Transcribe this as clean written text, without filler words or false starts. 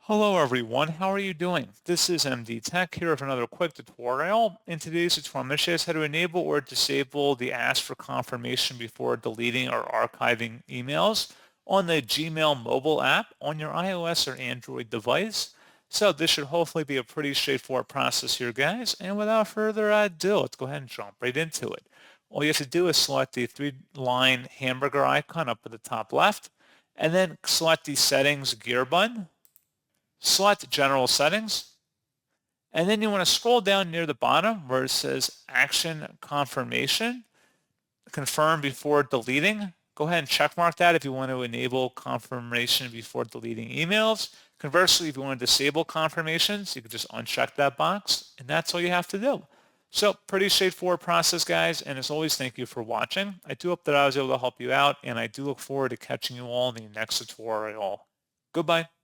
Hello everyone, how are you doing? This is MD Tech here with another quick tutorial. In today's tutorial, I'm going to show you how to enable or disable the ask for confirmation before deleting or archiving emails on the Gmail mobile app on your iOS or Android device. So this should hopefully be a pretty straightforward process here, guys. And without further ado, let's go ahead and jump right into it. All you have to do is select the three-line hamburger icon up at the top left, and then select the settings gear button. Select General Settings, and then you want to scroll down near the bottom where it says Action Confirmation, confirm before deleting. Go ahead and check mark that if you want to enable confirmation before deleting emails. Conversely, if you want to disable confirmations, you can just uncheck that box, and that's all you have to do. So pretty straightforward process, guys, and as always, thank you for watching. I do hope that I was able to help you out, and I do look forward to catching you all in the next tutorial. Goodbye.